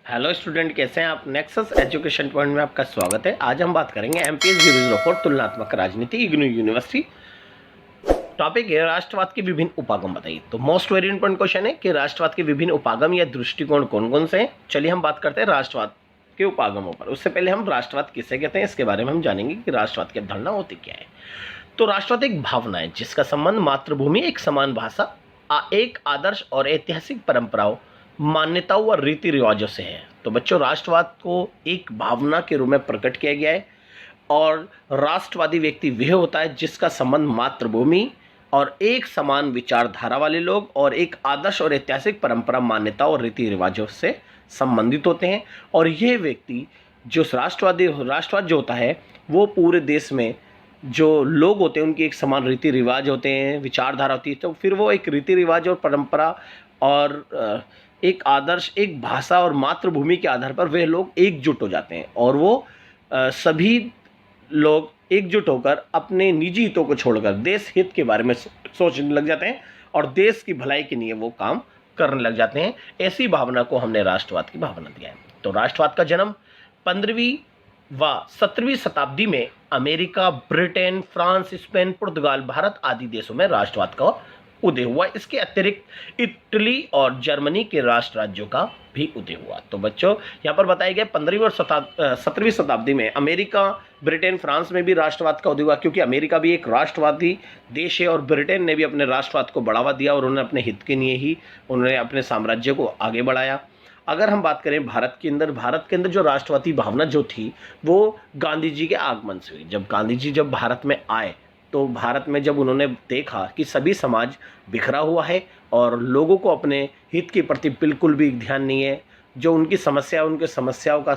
Hello student, कैसे हैं आप। नेक्सस एजुकेशन पॉइंट में आपका स्वागत है। आज हम बात करेंगे एमपीएस 004 तुलनात्मक राजनीति इग्नू यूनिवर्सिटी। टॉपिक है राष्ट्रवाद के विभिन्न उपागम बताइए। तो मोस्ट वेरी इंपॉर्टेंट क्वेश्चन है कि राष्ट्रवाद के विभिन्न उपागम या दृष्टिकोण कौन कौन से हैं। चलिए हम बात करते हैं राष्ट्रवाद के उपागमों पर। उससे पहले हम राष्ट्रवाद किसे कहते हैं इसके बारे में हम जानेंगे कि राष्ट्रवाद की अवधारणा होती क्या है। तो राष्ट्रवाद एक भावना है जिसका संबंध मातृभूमि, एक समान भाषा, एक आदर्श और ऐतिहासिक परंपराओं, मान्यताओं और रीति रिवाजों से है। तो बच्चों, राष्ट्रवाद को एक भावना के रूप में प्रकट किया गया है और राष्ट्रवादी व्यक्ति वह होता है जिसका संबंध मातृभूमि और एक समान विचारधारा वाले लोग और एक आदर्श और ऐतिहासिक परंपरा, मान्यता और रीति रिवाजों से संबंधित होते हैं। और यह व्यक्ति जो राष्ट्रवाद जो होता है वो पूरे देश में जो लोग होते हैं उनकी एक समान रीति रिवाज होते हैं, विचारधारा होती है। तो फिर वो एक रीति रिवाज और परंपरा और एक आदर्श, एक भाषा और मातृभूमि के आधार पर वे लोग एकजुट हो जाते हैं और वो सभी लोग एकजुट होकर अपने निजी हितों को छोड़कर देश हित के बारे में सोचने लग जाते हैं और देश की भलाई के लिए वो काम करने लग जाते हैं। ऐसी भावना को हमने राष्ट्रवाद की भावना दिया है। तो राष्ट्रवाद का जन्म 15वीं व 17वीं शताब्दी में अमेरिका, ब्रिटेन, फ्रांस, स्पेन, पुर्तगाल, भारत आदि देशों में राष्ट्रवाद का उदय हुआ। इसके अतिरिक्त इटली और जर्मनी के राष्ट्र राज्यों का भी उदय हुआ। तो बच्चों, यहाँ पर बताया गया 15वीं और 17वीं शताब्दी में अमेरिका, ब्रिटेन, फ्रांस में भी राष्ट्रवाद का उदय हुआ, क्योंकि अमेरिका भी एक राष्ट्रवादी देश है और ब्रिटेन ने भी अपने राष्ट्रवाद को बढ़ावा दिया और उन्होंने अपने हित के लिए ही उन्होंने अपने साम्राज्य को आगे बढ़ाया। अगर हम बात करें भारत के अंदर जो राष्ट्रवादी भावना जो थी वो गांधी जी के आगमन से हुई। जब गांधी जी भारत में आए तो भारत में जब उन्होंने देखा कि सभी समाज बिखरा हुआ है और लोगों को अपने हित के प्रति बिल्कुल भी ध्यान नहीं है, जो उनकी समस्याओं का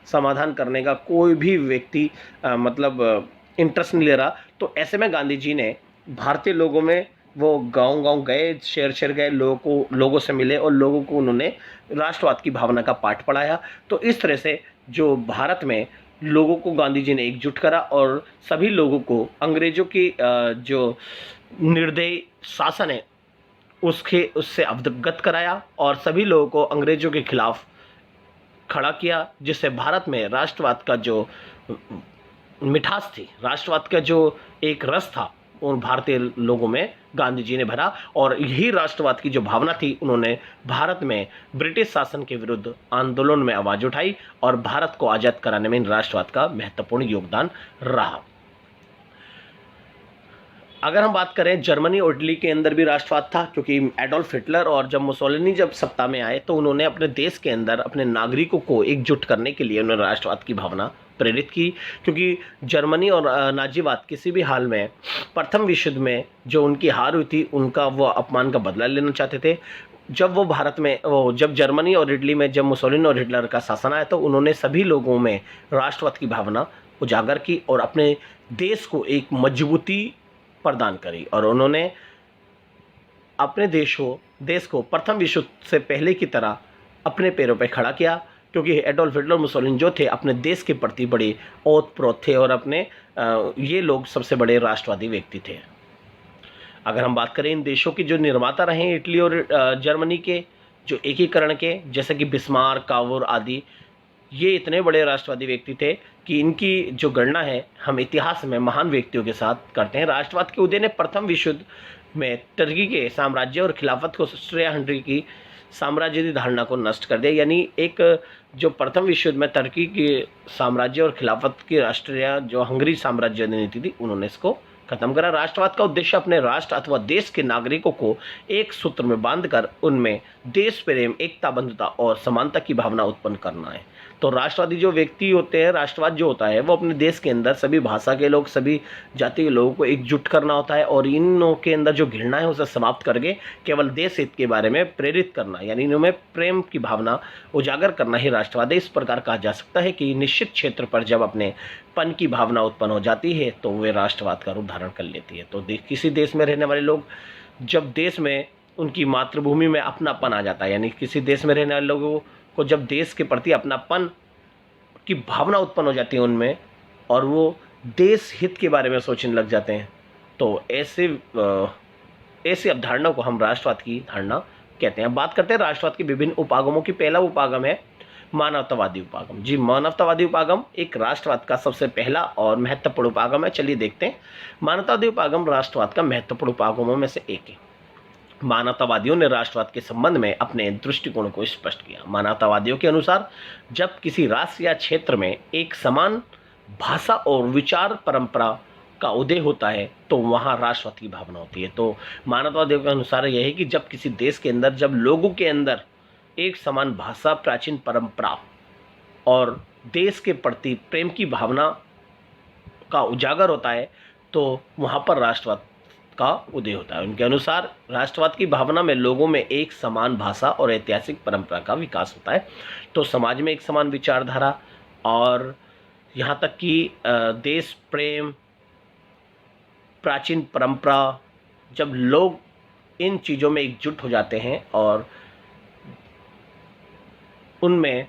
समाधान करने का कोई भी व्यक्ति इंटरेस्ट नहीं ले रहा, तो ऐसे में गांधी जी ने भारतीय लोगों में वो गांव-गांव गए, शहर-शहर गए, लोगों से मिले और लोगों को उन्होंने राष्ट्रवाद की भावना का पाठ पढ़ाया। तो इस तरह से जो भारत में लोगों को गांधी जी ने एकजुट करा और सभी लोगों को अंग्रेजों की जो निर्दयी शासन है उससे अवगत कराया और सभी लोगों को अंग्रेजों के खिलाफ खड़ा किया, जिससे भारत में राष्ट्रवाद का जो मिठास थी, राष्ट्रवाद का जो एक रस था, उन भारतीय लोगों में गांधी जी ने भरा और यही राष्ट्रवाद की जो भावना थी, उन्होंने भारत में ब्रिटिश शासन के विरुद्ध आंदोलन में आवाज उठाई और भारत को आज़ाद कराने में इन राष्ट्रवाद का महत्वपूर्ण योगदान रहा। अगर हम बात करें जर्मनी और इटली के अंदर भी राष्ट्रवाद था, क्योंकि एडोल्फ हिटलर और जब मुसोलिनी जब सत्ता में आए तो उन्होंने अपने देश के अंदर अपने नागरिकों को एकजुट करने के लिए उन्होंने राष्ट्रवाद की भावना प्रेरित की। क्योंकि जर्मनी और नाजीवाद किसी भी हाल में प्रथम विश्व युद्ध में जो उनकी हार हुई थी उनका वो अपमान का बदला लेना चाहते थे। जब जर्मनी और इटली में जब मुसोलिनी और हिटलर का शासन आया तो उन्होंने सभी लोगों में राष्ट्रवाद की भावना उजागर की और अपने देश को एक मजबूती प्रदान करी और उन्होंने अपने देश को प्रथम विश्व युद्ध से पहले की तरह अपने पैरों पर खड़ा किया। क्योंकि एडोल्फ हिटलर, मुसोलिनी जो थे अपने देश के प्रति बड़े ओतप्रोत थे और ये लोग सबसे बड़े राष्ट्रवादी व्यक्ति थे। अगर हम बात करें इन देशों के जो निर्माता रहे इटली और जर्मनी के जो एकीकरण के, जैसे कि बिस्मार्क, कावूर आदि, ये इतने बड़े राष्ट्रवादी व्यक्ति थे कि इनकी जो गणना है हम इतिहास में महान व्यक्तियों के साथ करते हैं। राष्ट्रवाद के उदय ने प्रथम विश्व युद्ध में टर्की के साम्राज्य और खिलाफत को ऑस्ट्रिया हंगरी की साम्राज्य धारणा को नष्ट कर दिया। यानी एक जो प्रथम विश्व युद्ध में टर्की के साम्राज्य और खिलाफत की ऑस्ट्रिया जो हंगरी साम्राज्य नीति थी, उन्होंने इसको खत्म करा। राष्ट्रवाद का उद्देश्य अपने राष्ट्र अथवा देश के नागरिकों को एक सूत्र में बांधकर उनमें देश प्रेम, एकता, बंधुता और समानता की भावना उत्पन्न करना है। तो राष्ट्रवादी जो व्यक्ति होते हैं, राष्ट्रवाद जो होता है वो अपने देश के अंदर सभी भाषा के लोग, सभी जाति के लोगों को एकजुट करना होता है और इन के अंदर जो घृणा है उसे समाप्त करके केवल देश हित के बारे में प्रेरित करना, यानी इनमें प्रेम की भावना उजागर करना ही राष्ट्रवाद है। इस प्रकार कहा जा सकता है कि निश्चित क्षेत्र पर जब अपने पन की भावना उत्पन्न हो जाती है तो वे राष्ट्रवाद का रूप धारण कर लेती है। तो किसी देश में रहने वाले लोग जब देश में उनकी मातृभूमि में अपनापन आ जाता है, यानी किसी देश में रहने वाले लोगों को जब देश के प्रति अपनापन की भावना उत्पन्न हो जाती है उनमें और वो देश हित के बारे में सोचने लग जाते हैं, तो ऐसी अवधारणा को हम राष्ट्रवाद की धारणा कहते हैं। बात करते हैं राष्ट्रवाद के विभिन्न उपागमों की। पहला उपागम है मानवतावादी उपागम। जी, मानवतावादी उपागम एक राष्ट्रवाद का सबसे पहला और महत्वपूर्ण उपागम है। चलिए देखते हैं। मानवतावादी उपागम राष्ट्रवाद का महत्वपूर्ण उपागमों में से एक है। मानवतावादियों ने राष्ट्रवाद के संबंध में अपने दृष्टिकोण को स्पष्ट किया। मानवतावादियों के अनुसार जब किसी राष्ट्र या क्षेत्र में एक समान भाषा और विचार परंपरा का उदय होता है तो वहाँ राष्ट्रवाद की भावना होती है। तो मानवतावादियों के अनुसार यह है कि जब किसी देश के अंदर जब लोगों के अंदर एक समान भाषा, प्राचीन परंपरा और देश के प्रति प्रेम की भावना का उजागर होता है तो वहाँ पर राष्ट्रवाद का उदय होता है। उनके अनुसार राष्ट्रवाद की भावना में लोगों में एक समान भाषा और ऐतिहासिक परंपरा का विकास होता है। तो समाज में एक समान विचारधारा और यहाँ तक कि देश प्रेम, प्राचीन परंपरा, जब लोग इन चीज़ों में एकजुट हो जाते हैं और उनमें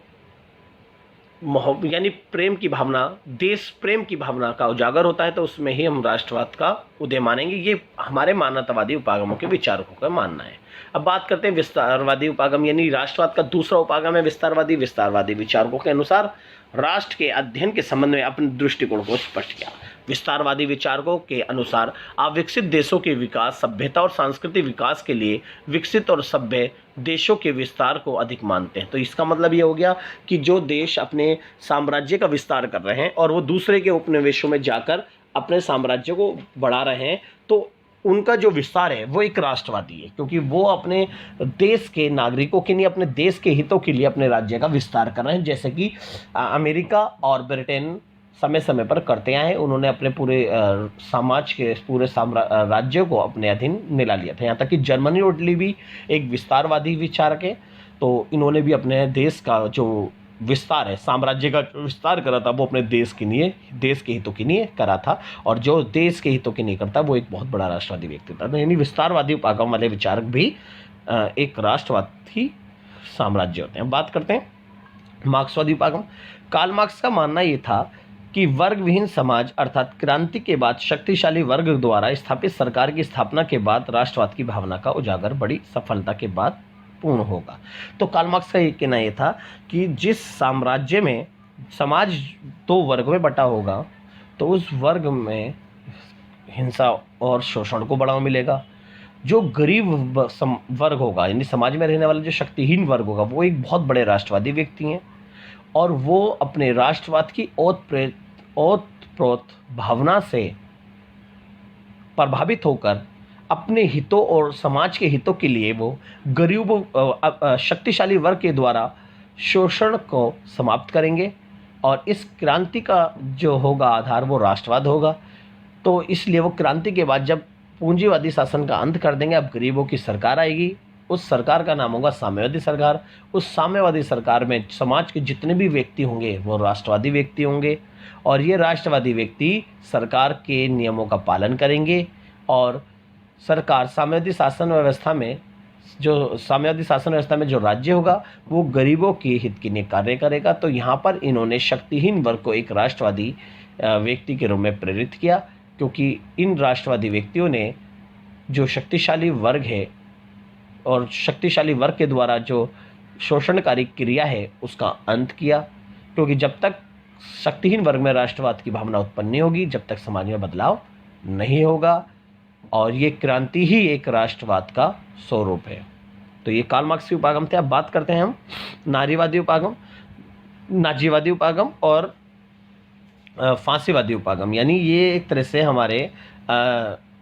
यानी प्रेम की भावना, देश प्रेम की भावना का उजागर होता है तो उसमें ही हम राष्ट्रवाद का उदय मानेंगे। ये हमारे मानवतावादी उपागमों के विचारकों का मानना है। अब बात करते हैं विस्तारवादी उपागम, यानी राष्ट्रवाद का दूसरा उपागम है विस्तारवादी। विस्तारवादी विचारकों के अनुसार राष्ट्र के अध्ययन के संबंध में अपने दृष्टिकोण को स्पष्ट किया। विस्तारवादी विचारकों के अनुसार अविकसित देशों के विकास, सभ्यता और सांस्कृतिक विकास के लिए विकसित और सभ्य देशों के विस्तार को अधिक मानते हैं। तो इसका मतलब ये हो गया कि जो देश अपने साम्राज्य का विस्तार कर रहे हैं और वो दूसरे के उपनिवेशों में जाकर अपने साम्राज्य को बढ़ा रहे हैं, तो उनका जो विस्तार है वो एक राष्ट्रवादी है, क्योंकि वो अपने देश के नागरिकों के लिए, अपने देश के हितों के लिए अपने राज्य का विस्तार कर रहे हैं। जैसे कि अमेरिका और ब्रिटेन समय समय पर करते आए हैं। उन्होंने अपने पूरे समाज के पूरे राज्य को अपने अधीन मिला लिया था। यहाँ तक कि जर्मनी और इटली भी एक विस्तारवादी विचारक है। तो इन्होंने भी अपने देश का जो विस्तार है, साम्राज्य का विस्तार करा था, वो अपने देश के लिए, देश के हितों के लिए करा था। और जो देश के हितों के लिए करता वो एक बहुत बड़ा राष्ट्रवादी व्यक्ति था। तो यानी विस्तारवादी उपागम वाले विचारक भी एक राष्ट्रवादी साम्राज्य होते हैं। बात करते हैं मार्क्सवादी उपागम। कार्ल मार्क्स का मानना ये था कि वर्ग विहीन समाज अर्थात क्रांति के बाद शक्तिशाली वर्ग द्वारा स्थापित सरकार की स्थापना के बाद राष्ट्रवाद की भावना का उजागर बड़ी सफलता के बाद पूर्ण होगा। तो कार्ल मार्क्स का ये कहना ये था कि जिस साम्राज्य में समाज दो वर्ग में बटा होगा तो उस वर्ग में हिंसा और शोषण को बढ़ावा मिलेगा। जो गरीब वर्ग होगा, यानी समाज में रहने वाला जो शक्तिहीन वर्ग होगा, वो एक बहुत बड़े राष्ट्रवादी व्यक्ति हैं और वो अपने राष्ट्रवाद की ओतप्रोत भावना से प्रभावित होकर अपने हितों और समाज के हितों के लिए वो गरीबों, शक्तिशाली वर्ग के द्वारा शोषण को समाप्त करेंगे और इस क्रांति का जो होगा आधार वो राष्ट्रवाद होगा। तो इसलिए वो क्रांति के बाद जब पूंजीवादी शासन का अंत कर देंगे, अब गरीबों की सरकार आएगी। उस सरकार का नाम होगा साम्यवादी सरकार। उस साम्यवादी सरकार में समाज के जितने भी व्यक्ति होंगे वो राष्ट्रवादी व्यक्ति होंगे और ये राष्ट्रवादी व्यक्ति सरकार के नियमों का पालन करेंगे और सरकार साम्यवादी शासन व्यवस्था में जो राज्य होगा वो गरीबों के हित के लिए कार्य करेगा। तो यहाँ पर इन्होंने शक्तिहीन वर्ग को एक राष्ट्रवादी व्यक्ति के रूप में प्रेरित किया, क्योंकि इन राष्ट्रवादी व्यक्तियों ने जो शक्तिशाली वर्ग है और शक्तिशाली वर्ग के द्वारा जो शोषणकारी क्रिया है उसका अंत किया। क्योंकि जब तक शक्तिहीन वर्ग में राष्ट्रवाद की भावना उत्पन्न नहीं होगी, जब तक समाज में बदलाव नहीं होगा और ये क्रांति ही एक राष्ट्रवाद का स्वरूप है। तो ये कार्ल मार्क्स की उपागम थे। अब बात करते हैं हम नारीवादी उपागम, नाजीवादी उपागम और फांसीवादी उपागम। यानी ये एक तरह से हमारे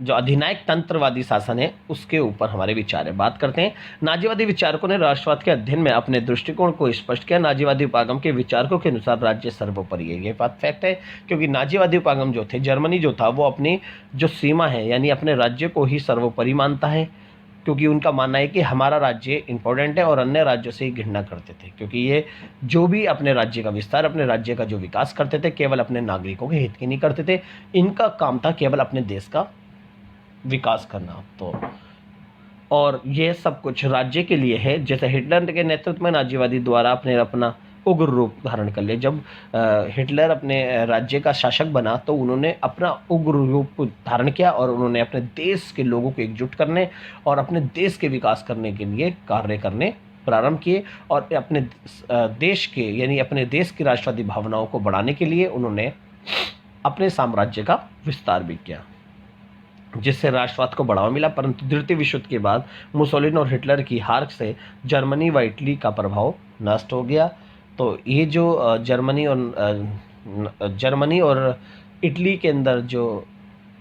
जो अधिनायक तंत्रवादी शासन है उसके ऊपर हमारे विचार है। बात करते हैं नाजीवादी विचारकों ने राष्ट्रवाद के अध्ययन में अपने दृष्टिकोण को स्पष्ट किया। नाजीवादी उपागम के विचारकों के अनुसार राज्य सर्वोपरि है। ये बात फैक्ट है, क्योंकि नाजीवादी उपागम जो थे, जर्मनी जो था वो अपनी जो सीमा है यानी अपने राज्य को ही सर्वोपरि मानता है, क्योंकि उनका मानना है कि हमारा राज्य इंपॉर्टेंट है और अन्य राज्यों से ही घृणा करते थे, क्योंकि ये जो भी अपने राज्य का विस्तार, अपने राज्य का जो विकास करते थे केवल अपने नागरिकों के हित की नहीं करते थे। इनका काम था केवल अपने देश का विकास करना। तो और ये सब कुछ राज्य के लिए है। जैसे हिटलर के नेतृत्व में नाजीवादी द्वारा अपना उग्र रूप धारण कर लिया। जब हिटलर अपने राज्य का शासक बना तो उन्होंने अपना उग्र रूप धारण किया और उन्होंने अपने देश के लोगों को एकजुट करने और अपने देश के विकास करने के लिए कार्य करने प्रारंभ किए और अपने देश के यानी अपने देश की राष्ट्रवादी भावनाओं को बढ़ाने के लिए उन्होंने अपने साम्राज्य का विस्तार भी किया, जिससे राष्ट्रवाद को बढ़ावा मिला। परंतु द्वितीय विश्व युद्ध के बाद मुसोलिनी और हिटलर की हार से जर्मनी व इटली का प्रभाव नष्ट हो गया। तो ये जो जर्मनी और इटली के अंदर जो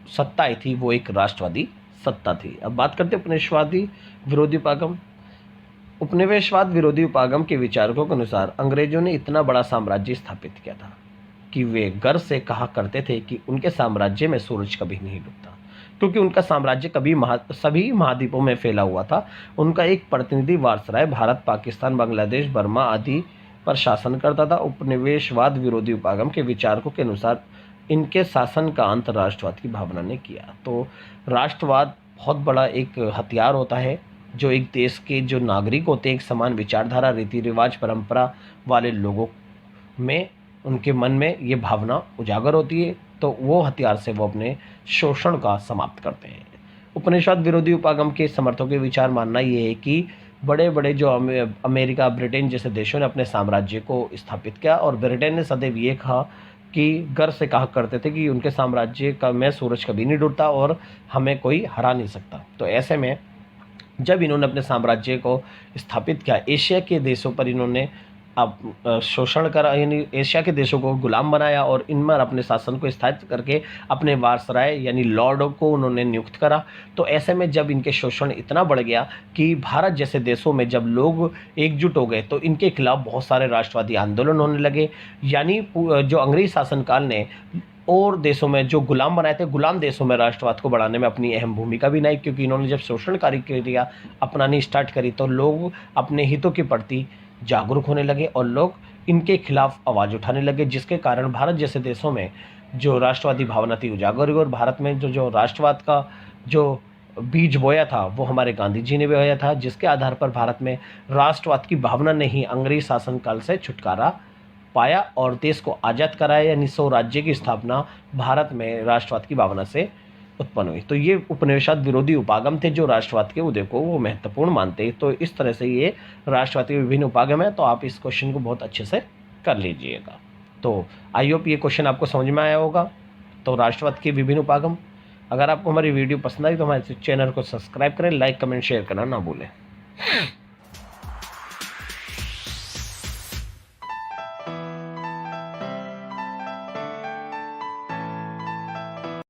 सत्ता आई थी वो एक राष्ट्रवादी सत्ता थी। अब बात करते हैं उपनिवेशवादी विरोधी उपागम। उपनिवेशवाद विरोधी उपागम के विचारकों के अनुसार अंग्रेजों ने इतना बड़ा साम्राज्य स्थापित किया था कि वे गर्व से कहा करते थे कि उनके साम्राज्य में सूरज कभी नहीं डूबता, क्योंकि उनका साम्राज्य सभी महाद्वीपों में फैला हुआ था। उनका एक प्रतिनिधि वायसराय भारत, पाकिस्तान, बांग्लादेश, बर्मा आदि पर शासन करता था। उपनिवेशवाद विरोधी उपागम के विचारकों के अनुसार इनके शासन का अंत राष्ट्रवाद की भावना ने किया। तो राष्ट्रवाद बहुत बड़ा एक हथियार होता है जो एक देश के जो नागरिक होते हैं, एक समान विचारधारा, रीति रिवाज, परंपरा वाले लोगों में, उनके मन में ये भावना उजागर होती है, तो वो हथियार से वो अपने शोषण का समाप्त करते हैं। उपनिवेशवाद विरोधी उपागम के समर्थकों के विचार मानना ये है कि बड़े बड़े जो अमेरिका, ब्रिटेन जैसे देशों ने अपने साम्राज्य को स्थापित किया और ब्रिटेन ने सदैव ये कहा कि गर्व से कहा करते थे कि उनके साम्राज्य का में सूरज कभी नहीं डूबता और हमें कोई हरा नहीं सकता। तो ऐसे में जब इन्होंने अपने साम्राज्य को स्थापित किया, एशिया के देशों पर इन्होंने अब शोषण करा, यानी एशिया के देशों को गुलाम बनाया और इन पर अपने शासन को स्थापित करके अपने वायसराय यानी लॉर्डों को उन्होंने नियुक्त करा। तो ऐसे में जब इनके शोषण इतना बढ़ गया कि भारत जैसे देशों में जब लोग एकजुट हो गए तो इनके खिलाफ बहुत सारे राष्ट्रवादी आंदोलन होने लगे। यानी जो अंग्रेज शासनकाल ने और देशों में जो गुलाम बनाए थे, गुलाम देशों में राष्ट्रवाद को बढ़ाने में अपनी अहम भूमिका भी निभाई, क्योंकि इन्होंने जब शोषणकारी क्रिया अपनानी स्टार्ट करी तो लोग अपने हितों के प्रति जागरूक होने लगे और लोग इनके खिलाफ आवाज़ उठाने लगे, जिसके कारण भारत जैसे देशों में जो राष्ट्रवादी भावना थी उजागर हुई और भारत में जो राष्ट्रवाद का जो बीज बोया था वो हमारे गांधी जी ने बोया था, जिसके आधार पर भारत में राष्ट्रवाद की भावना ने ही अंग्रेज शासनकाल से छुटकारा पाया और देश को आज़ाद कराया। यानी स्वराज्य की स्थापना भारत में राष्ट्रवाद की भावना से उत्पन्न हुई। तो ये उपनिवेशवाद विरोधी उपागम थे जो राष्ट्रवाद के उदय को वो महत्वपूर्ण मानते। तो इस तरह से ये राष्ट्रवाद के विभिन्न उपागम है। तो आप इस क्वेश्चन को बहुत अच्छे से कर लीजिएगा। तो आई होप ये क्वेश्चन आपको समझ में आया होगा। तो राष्ट्रवाद के विभिन्न उपागम, अगर आपको हमारी वीडियो पसंद आई तो हमारे चैनल को सब्सक्राइब करें, लाइक, कमेंट, शेयर करना ना भूलें।